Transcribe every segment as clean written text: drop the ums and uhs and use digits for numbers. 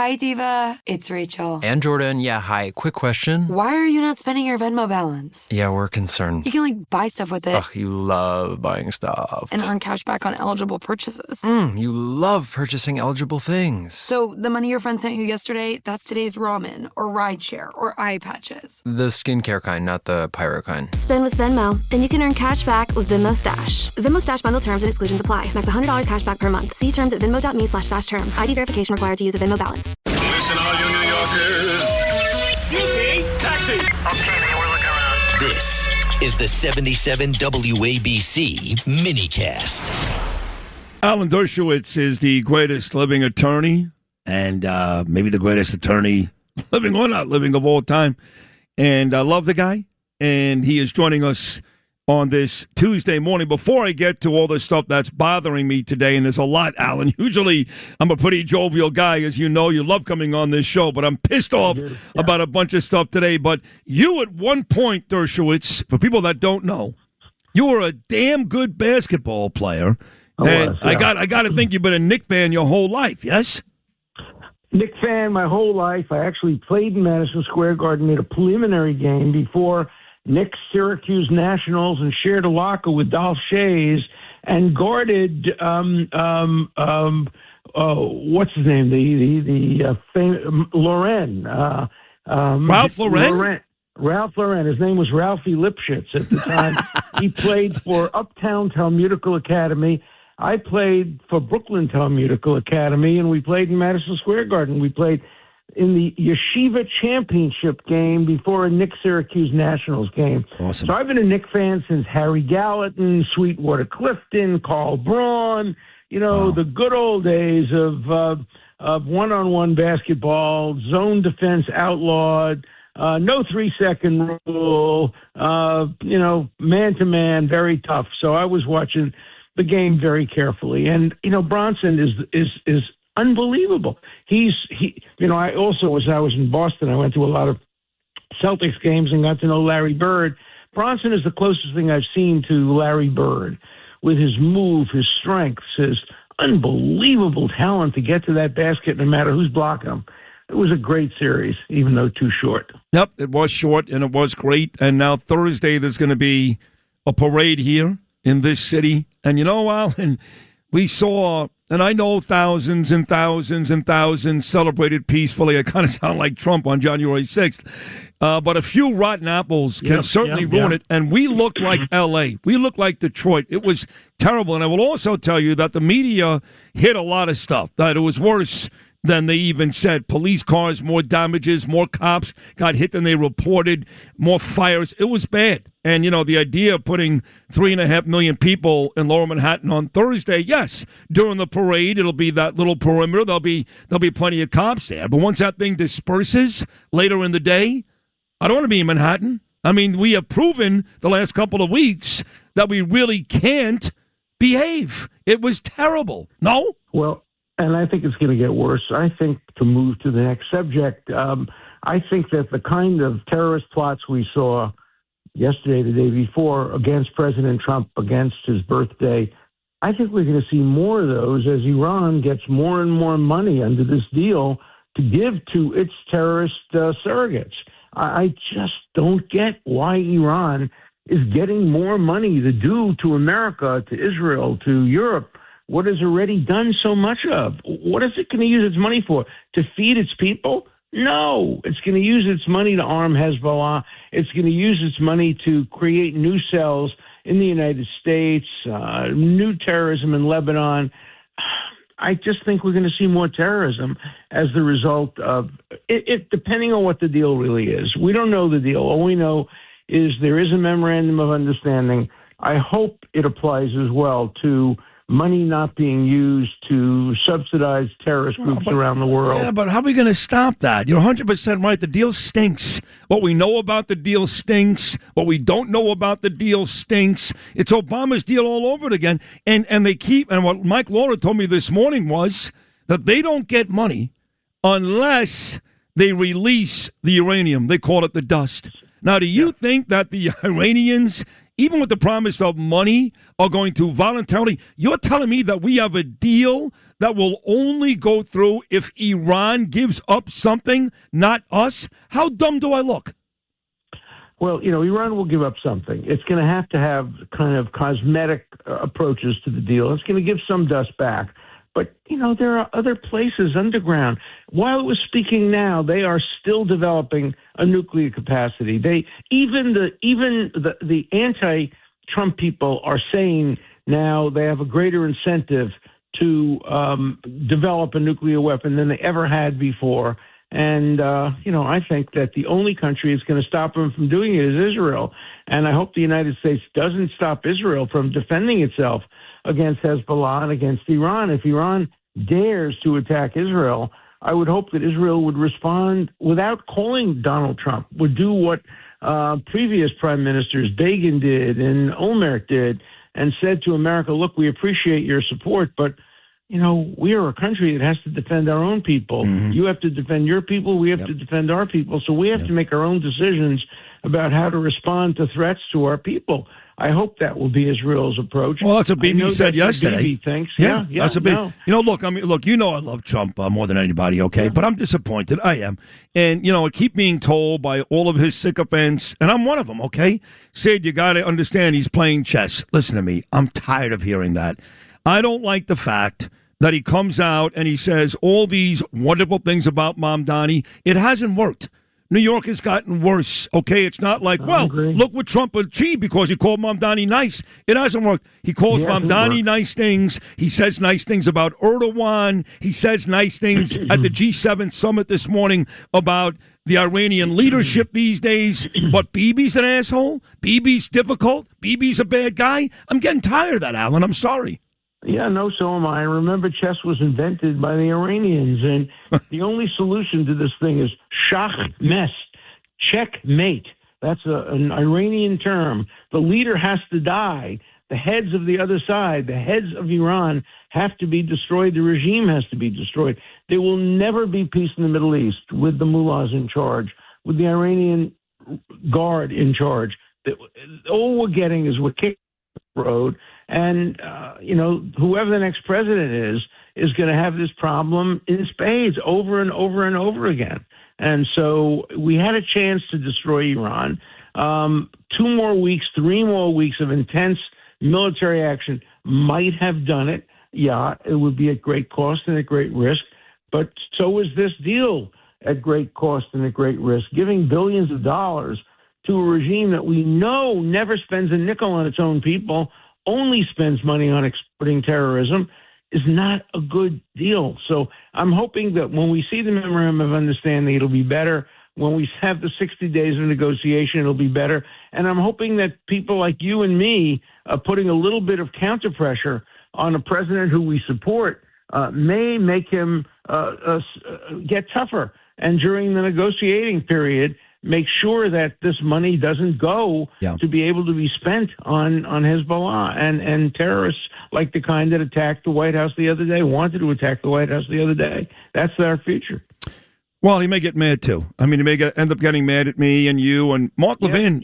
Hi, Diva. It's Rachel. And Jordan. Yeah, hi. Quick question. Why are you not spending your Venmo balance? Yeah, we're concerned. You can, buy stuff with it. Ugh, you love buying stuff. And earn cash back on eligible purchases. You love purchasing eligible things. So the money your friend sent you yesterday, that's today's ramen or rideshare or eye patches. The skincare kind, not the pyro kind. Spend with Venmo, then you can earn cash back with Venmo Stash. Venmo Stash bundle terms and exclusions apply. Max $100 cash back per month. See terms at venmo.me/stash terms. ID verification required to use a Venmo balance. Listen, all you New Yorkers. Excuse me, taxi. Okay, man, we're looking around. This is the 77 WABC minicast. Alan Dershowitz is the greatest living attorney, and maybe the greatest attorney living or not living of all time. And I love the guy, and he is joining us on this Tuesday morning. Before I get to all the stuff that's bothering me today, and there's a lot, Alan. Usually I'm a pretty jovial guy, as you know. You love coming on this show, but I'm pissed off about a bunch of stuff today. But you at one point, Dershowitz, for people that don't know, you were a damn good basketball player. I got to think you've been a Knick fan your whole life, yes? Knick fan my whole life. I actually played in Madison Square Garden, made a preliminary game before Knicks Syracuse Nationals, and shared a locker with Dolph Shays and guarded what's his name? The famous Lauren. Ralph Lauren? Ralph Lauren. His name was Ralphie Lipschitz at the time. He played for Uptown Talmudical Academy. I played for Brooklyn Talmudical Academy, and we played in Madison Square Garden. We played in the Yeshiva Championship game before a Knicks Syracuse Nationals game. Awesome. So I've been a Knick fan since Harry Gallatin, Sweetwater Clifton, Carl Braun, the good old days of one-on-one basketball, zone defense outlawed, no 3-second rule, man-to-man, very tough. So I was watching the game very carefully. And, Bronson is unbelievable. I also, as I was in Boston, I went to a lot of Celtics games and got to know Larry Bird. Bronson is the closest thing I've seen to Larry Bird, with his move, his strengths, his unbelievable talent to get to that basket no matter who's blocking him. It was a great series, even though too short. Yep, it was short and it was great. And now Thursday there's going to be a parade here in this city. And Alan, we saw, and I know thousands and thousands and thousands celebrated peacefully. I kind of sound like Trump on January 6th. But a few rotten apples can certainly ruin it. And we looked like L.A. We looked like Detroit. It was terrible. And I will also tell you that the media hit a lot of stuff, that it was worse than they even said. Police cars, more damages, more cops got hit than they reported, more fires. It was bad. And, the idea of putting 3.5 million people in Lower Manhattan on Thursday, yes, during the parade, it'll be that little perimeter. There'll be plenty of cops there. But once that thing disperses later in the day, I don't want to be in Manhattan. I mean, we have proven the last couple of weeks that we really can't behave. It was terrible. No? Well, and I think it's going to get worse. I think, to move to the next subject, I think that the kind of terrorist plots we saw yesterday, the day before, against President Trump, against his birthday, I think we're going to see more of those as Iran gets more and more money under this deal to give to its terrorist surrogates. I just don't get why Iran is getting more money to do to America, to Israel, to Europe, what it's already done so much of. What is it going to use its money for? To feed its people? No. It's going to use its money to arm Hezbollah. It's going to use its money to create new cells in the United States, new terrorism in Lebanon. I just think we're going to see more terrorism as the result of it, depending on what the deal really is. We don't know the deal. All we know is there is a memorandum of understanding. I hope it applies as well to money not being used to subsidize terrorist groups around the world. Yeah, but how are we going to stop that? You're 100% right. The deal stinks. What we know about the deal stinks. What we don't know about the deal stinks. It's Obama's deal all over it again. And they keep, and what Mike Laura told me this morning was that they don't get money unless they release the uranium. They call it the dust. Now, do you think that the Iranians, even with the promise of money, are going to voluntarily? You're telling me that we have a deal that will only go through if Iran gives up something, not us? How dumb do I look? Well, Iran will give up something. It's going to have kind of cosmetic approaches to the deal. It's going to give some dust back. But, there are other places underground. While it was speaking now, they are still developing a nuclear capacity. Even the anti-Trump people are saying now they have a greater incentive to develop a nuclear weapon than they ever had before. And, I think that the only country that's going to stop them from doing it is Israel. And I hope the United States doesn't stop Israel from defending itself against Hezbollah and against Iran. If Iran dares to attack Israel, I would hope that Israel would respond without calling Donald Trump, would do what previous prime ministers, Begin did and Olmert did, and said to America, look, we appreciate your support, but we are a country that has to defend our own people. Mm-hmm. You have to defend your people. We have to defend our people. So we have to make our own decisions about how to respond to threats to our people. I hope that will be Israel's approach. Well, that's what Bibi said yesterday. Bibi thinks. Yeah, that's what Bibi. No. Look, I love Trump more than anybody, okay? Yeah. But I'm disappointed. I am. And, I keep being told by all of his sycophants, and I'm one of them, okay? Sid, you got to understand he's playing chess. Listen to me. I'm tired of hearing that. I don't like the fact that he comes out and he says all these wonderful things about Mamdani. It hasn't worked. New York has gotten worse, okay? It's not like, look what Trump achieved because he called Mamdani nice. It hasn't worked. He calls Mamdani nice things. He says nice things about Erdogan. He says nice things at the G7 summit this morning about the Iranian leadership these days. But Bibi's an asshole. Bibi's difficult. Bibi's a bad guy. I'm getting tired of that, Alan. I'm sorry. Yeah, no, so am I. Remember, chess was invented by the Iranians, and the only solution to this thing is shach-mes, checkmate. That's an Iranian term. The leader has to die. The heads of the other side, the heads of Iran, have to be destroyed. The regime has to be destroyed. There will never be peace in the Middle East with the mullahs in charge, with the Iranian guard in charge. All we're getting is we're kicking the road. And, whoever the next president is going to have this problem in spades over and over and over again. And so we had a chance to destroy Iran. 2 more weeks, 3 more weeks of intense military action might have done it. Yeah, it would be at great cost and at great risk. But so is this deal at great cost and at great risk. Giving billions of dollars to a regime that we know never spends a nickel on its own people, only spends money on exporting terrorism, is not a good deal. So I'm hoping that when we see the memorandum of understanding, it'll be better. When we have the 60 days of negotiation, it'll be better. And I'm hoping that people like you and me putting a little bit of counter pressure on a president who we support may make him get tougher. And during the negotiating period, make sure that this money doesn't go to be able to be spent on Hezbollah and terrorists like the kind that attacked the White House the other day, wanted to attack the White House the other day. That's our future. Well, he may get mad, too. I mean, he may end up getting mad at me and you. And Mark Levin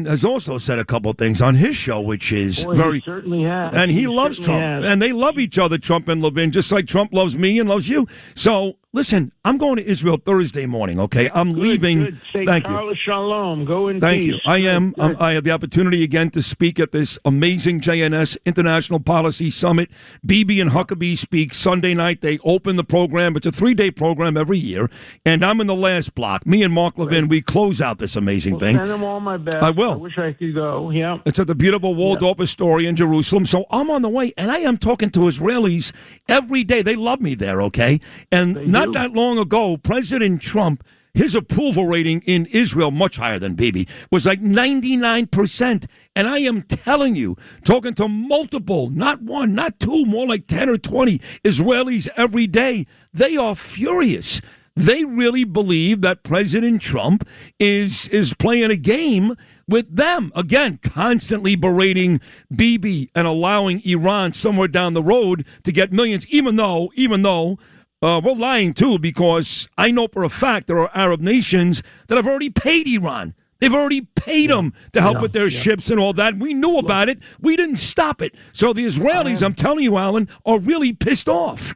has also said a couple of things on his show, which is he certainly has. And he loves Trump. And they love each other, Trump and Levin, just like Trump loves me and loves you. So, listen, I'm going to Israel Thursday morning, okay? I'm leaving. Good. Say Thank you. Shalom. Go in Thank peace. you. I am. I have the opportunity again to speak at this amazing JNS International Policy Summit. Bibi and Huckabee speak Sunday night. They open the program. It's a 3-day program every year. And I'm in the last block. Me and Mark Levin, we close out this amazing thing. Send them all my best. I will. I wish I could go. Yeah. It's at the beautiful Waldorf Astoria in Jerusalem. So I'm on the way, and I am talking to Israelis every day. They love me there, okay? And not that long ago, President Trump, his approval rating in Israel, much higher than Bibi, was like 99%. And I am telling you, talking to multiple, not one, not two, more like 10 or 20 Israelis every day, they are furious. They really believe that President Trump is playing a game with them. Again, constantly berating Bibi and allowing Iran somewhere down the road to get millions, even though we're lying, too, because I know for a fact there are Arab nations that have already paid Iran. They've already paid them to help with their ships and all that. We knew about it. We didn't stop it. So the Israelis, I'm telling you, Alan, are really pissed off.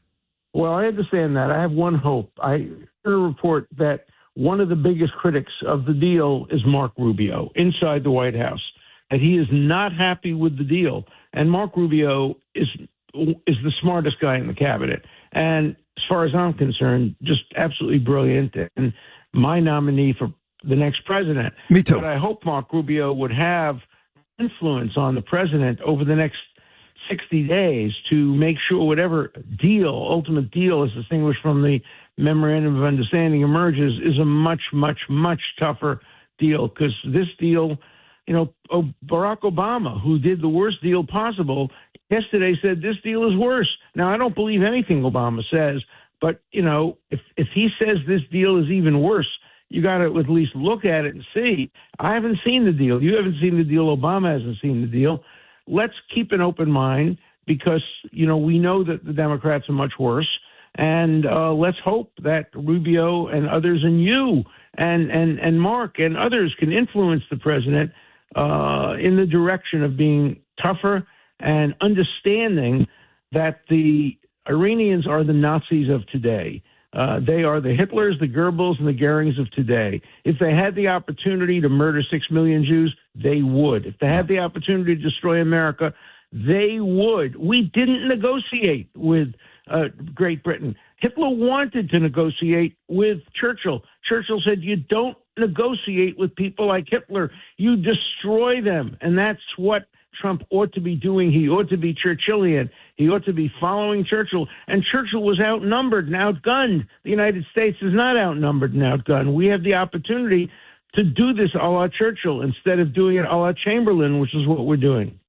Well, I understand that. I have one hope. I heard a report that one of the biggest critics of the deal is Mark Rubio inside the White House, and he is not happy with the deal. And Mark Rubio is the smartest guy in the cabinet. And as far as I'm concerned, just absolutely brilliant and my nominee for the next president. Me too. But I hope Mark Rubio would have influence on the president over the next 60 days to make sure whatever deal, ultimate deal, is distinguished from the memorandum of understanding emerges, is a much, much, much tougher deal. Because this deal, Barack Obama, who did the worst deal possible, yesterday said this deal is worse. Now, I don't believe anything Obama says, but, if he says this deal is even worse, you got to at least look at it and see. I haven't seen the deal. You haven't seen the deal. Obama hasn't seen the deal. Let's keep an open mind because, we know that the Democrats are much worse. And let's hope that Rubio and others and you and Mark and others can influence the president in the direction of being tougher and understanding that the Iranians are the Nazis of today. They are the Hitlers, the Goebbels, and the Goerings of today. If they had the opportunity to murder 6 million Jews, they would. If they had the opportunity to destroy America, they would. We didn't negotiate with Great Britain. Hitler wanted to negotiate with Churchill. Churchill said, you don't negotiate with people like Hitler. You destroy them. And that's what Trump ought to be doing. He ought to be Churchillian. He ought to be following Churchill. And Churchill was outnumbered and outgunned. The United States is not outnumbered and outgunned. We have the opportunity to do this a la Churchill instead of doing it a la Chamberlain, which is what we're doing.